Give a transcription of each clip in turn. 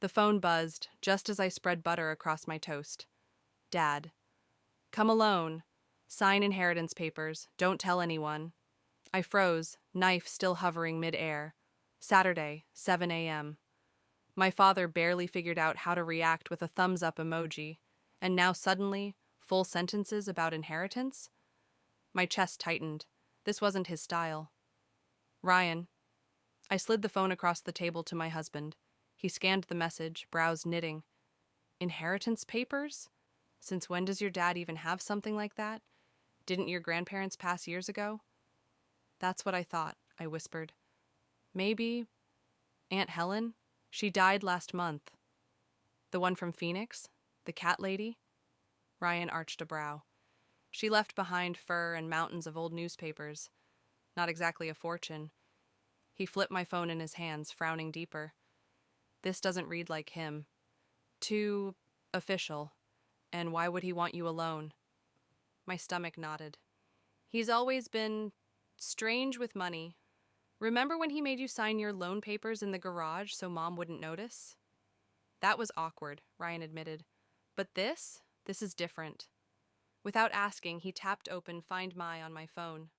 The phone buzzed just as I spread butter across my toast. Dad. Come alone. Sign inheritance papers. Don't tell anyone. I froze, knife still hovering mid-air. Saturday, 7 a.m. My father barely figured out how to react with a thumbs-up emoji, and now suddenly, full sentences about inheritance? My chest tightened. This wasn't his style. Ryan. I slid the phone across the table to my husband. He scanned the message, brows knitting. Inheritance papers? Since when does your dad even have something like that? Didn't your grandparents pass years ago? That's what I thought, I whispered. Maybe Aunt Helen? She died last month. The one from Phoenix? The cat lady? Ryan arched a brow. She left behind fur and mountains of old newspapers. Not exactly a fortune. He flipped my phone in his hands, frowning deeper. This doesn't read like him. Too official. And why would he want you alone? My stomach nodded. He's always been strange with money. Remember when he made you sign your loan papers in the garage so Mom wouldn't notice? That was awkward, Ryan admitted. But this is different. Without asking, he tapped open Find My on my phone.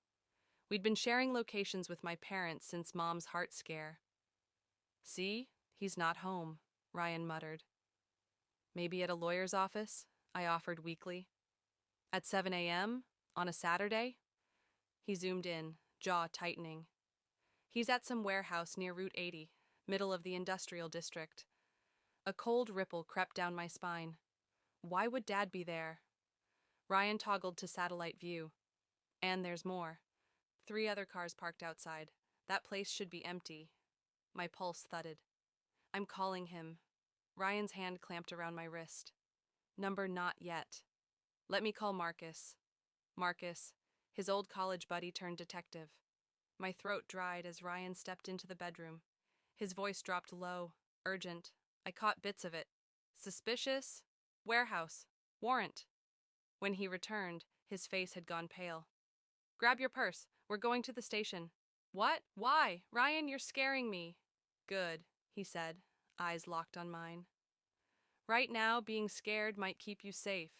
We'd been sharing locations with my parents since Mom's heart scare. See, he's not home, Ryan muttered. Maybe at a lawyer's office, I offered weakly. At 7 a.m., on a Saturday? He zoomed in, jaw tightening. He's at some warehouse near Route 80, middle of the industrial district. A cold ripple crept down my spine. Why would Dad be there? Ryan toggled to satellite view. And there's more. 3 other cars parked outside. That place should be empty. My pulse thudded. I'm calling him. Ryan's hand clamped around my wrist. Number not yet. Let me call Marcus. Marcus, his old college buddy turned detective. My throat dried as Ryan stepped into the bedroom. His voice dropped low, urgent. I caught bits of it. Suspicious? Warehouse. Warrant. When he returned, his face had gone pale. Grab your purse. We're going to the station. What? Why? Ryan, you're scaring me. Good, he said, eyes locked on mine. Right now, being scared might keep you safe.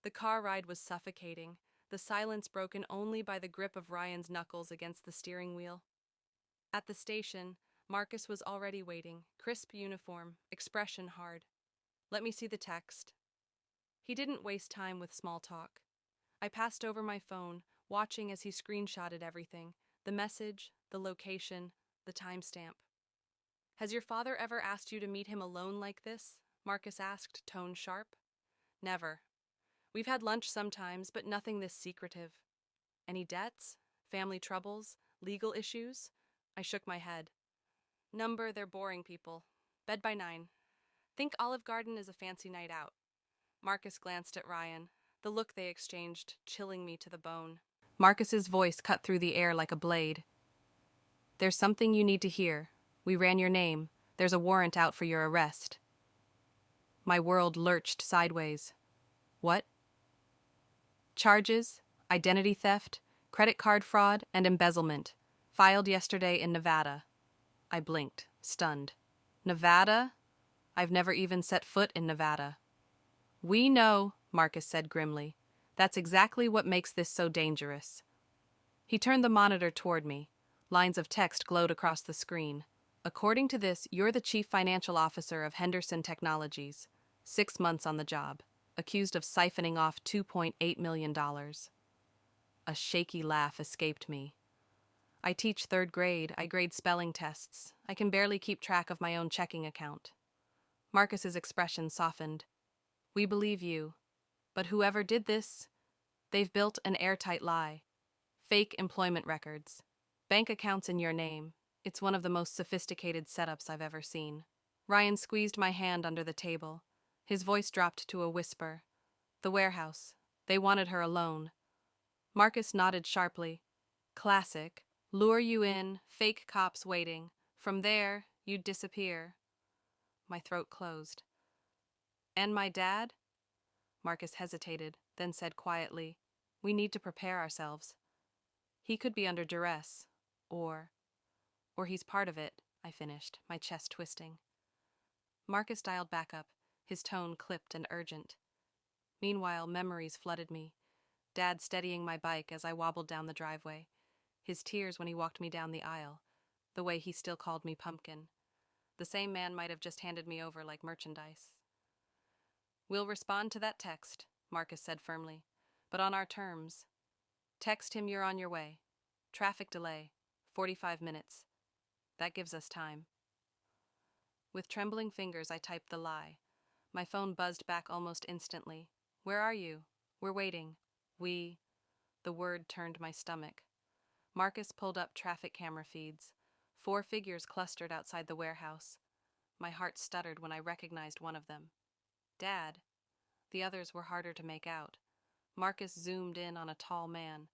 The car ride was suffocating, the silence broken only by the grip of Ryan's knuckles against the steering wheel. At the station, Marcus was already waiting, crisp uniform, expression hard. Let me see the text. He didn't waste time with small talk. I passed over my phone, watching as he screenshotted everything, the message, the location, the timestamp. Has your father ever asked you to meet him alone like this? Marcus asked, tone sharp. Never. We've had lunch sometimes, but nothing this secretive. Any debts? Family troubles? Legal issues? I shook my head. Number, they're boring people. Bed by 9. Think Olive Garden is a fancy night out. Marcus glanced at Ryan, the look they exchanged chilling me to the bone. Marcus's voice cut through the air like a blade. There's something you need to hear. We ran your name. There's a warrant out for your arrest. My world lurched sideways. What? Charges, identity theft, credit card fraud, and embezzlement. Filed yesterday in Nevada. I blinked, stunned. Nevada? I've never even set foot in Nevada. We know, Marcus said grimly. That's exactly what makes this so dangerous. He turned the monitor toward me. Lines of text glowed across the screen. According to this, you're the chief financial officer of Henderson Technologies. 6 months on the job. Accused of siphoning off $2.8 million. A shaky laugh escaped me. I teach 3rd grade. I grade spelling tests. I can barely keep track of my own checking account. Marcus's expression softened. We believe you. But whoever did this, they've built an airtight lie. Fake employment records. Bank accounts in your name. It's one of the most sophisticated setups I've ever seen. Ryan squeezed my hand under the table. His voice dropped to a whisper. The warehouse. They wanted her alone. Marcus nodded sharply. Classic. Lure you in, fake cops waiting. From there, you'd disappear. My throat closed. And my dad? Marcus hesitated, then said quietly, We need to prepare ourselves. He could be under duress. Or he's part of it, I finished, my chest twisting. Marcus dialed back up, his tone clipped and urgent. Meanwhile, memories flooded me. Dad steadying my bike as I wobbled down the driveway. His tears when he walked me down the aisle. The way he still called me pumpkin. The same man might have just handed me over like merchandise. "We'll respond to that text," Marcus said firmly, "but on our terms. Text him you're on your way. Traffic delay, 45 minutes. That gives us time." With trembling fingers, I typed the lie. My phone buzzed back almost instantly. "Where are you?" "We're waiting." "We..." The word turned my stomach. Marcus pulled up traffic camera feeds. 4 figures clustered outside the warehouse. My heart stuttered when I recognized one of them. Dad. The others were harder to make out. Marcus zoomed in on a tall man.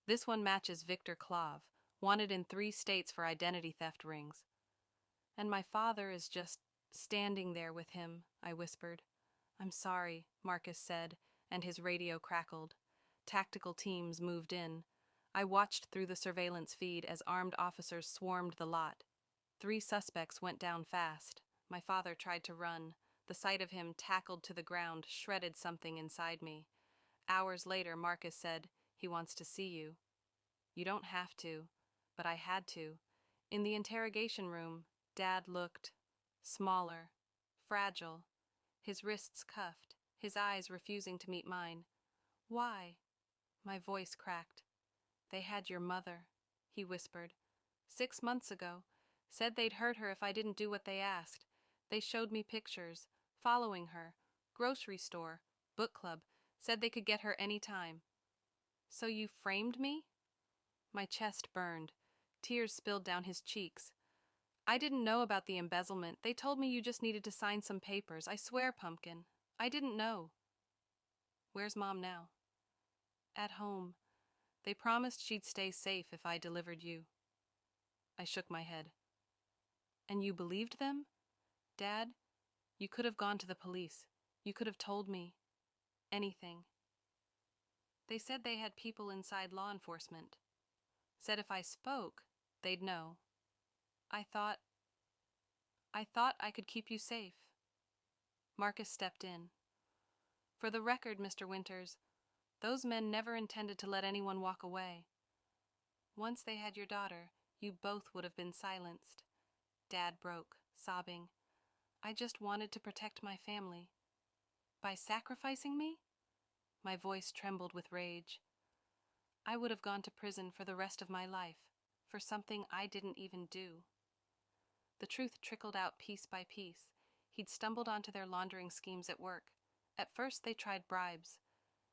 "This one matches Victor Clav, wanted in 3 states for identity theft rings." "And my father is just standing there with him," I whispered. "I'm sorry," Marcus said, and his radio crackled. Tactical teams moved in. I watched through the surveillance feed as armed officers swarmed the lot. 3 suspects went down fast. My father tried to run. The sight of him tackled to the ground shredded something inside me. Hours later, Marcus said, "He wants to see you." You don't have to, but I had to. In the interrogation room, Dad looked smaller, fragile, his wrists cuffed, his eyes refusing to meet mine. "Why?" My voice cracked. "They had your mother," he whispered. "6 months ago. Said they'd hurt her if I didn't do what they asked. They showed me pictures, following her, grocery store, book club, said they could get her any time." "So you framed me?" My chest burned. Tears spilled down his cheeks. "I didn't know about the embezzlement. They told me you just needed to sign some papers. I swear, Pumpkin. I didn't know." "Where's Mom now?" "At home. They promised she'd stay safe if I delivered you." I shook my head. "And you believed them? Dad, you could have gone to the police. You could have told me. Anything." "They said they had people inside law enforcement. Said if I spoke, they'd know. I thought I could keep you safe." Marcus stepped in. "For the record, Mr. Winters, those men never intended to let anyone walk away. Once they had your daughter, you both would have been silenced." Dad broke, sobbing. "I just wanted to protect my family." "By sacrificing me?" My voice trembled with rage. "I would have gone to prison for the rest of my life, for something I didn't even do." The truth trickled out piece by piece. He'd stumbled onto their laundering schemes at work. At first they tried bribes.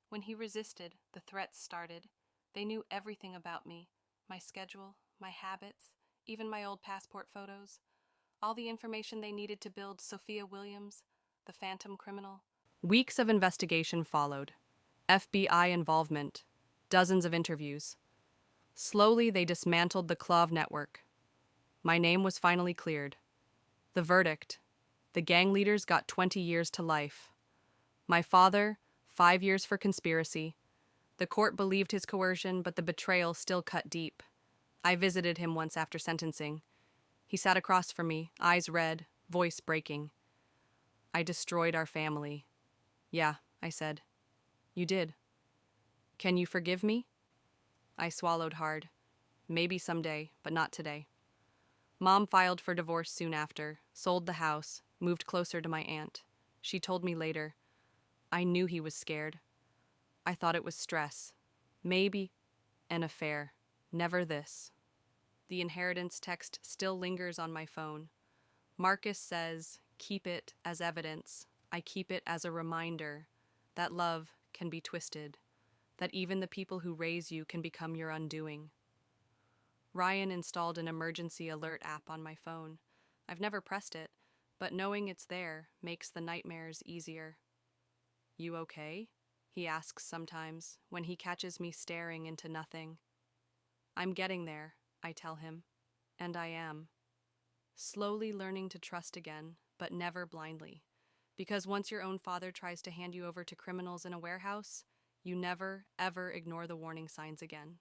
When he resisted, the threats started. They knew everything about me, my schedule, my habits, even my old passport photos. All the information they needed to build Sophia Williams, the phantom criminal. Weeks of investigation followed. FBI involvement. Dozens of interviews. Slowly, they dismantled the Clav network. My name was finally cleared. The verdict. The gang leaders got 20 years to life. My father, 5 years for conspiracy. The court believed his coercion, but the betrayal still cut deep. I visited him once after sentencing. He sat across from me, eyes red, voice breaking. "I destroyed our family." "Yeah," I said. "You did. Can you forgive me?" I swallowed hard. "Maybe someday, but not today." Mom filed for divorce soon after, sold the house, moved closer to my aunt. She told me later, "I knew he was scared. I thought it was stress. Maybe an affair. Never this." The inheritance text still lingers on my phone. Marcus says, "Keep it as evidence. I keep it as a reminder that love can be twisted, that even the people who raise you can become your undoing." Ryan installed an emergency alert app on my phone. I've never pressed it, but knowing it's there makes the nightmares easier. "You okay?" he asks sometimes when he catches me staring into nothing. "I'm getting there," I tell him, and I am. Slowly learning to trust again, but never blindly. Because once your own father tries to hand you over to criminals in a warehouse, you never, ever ignore the warning signs again.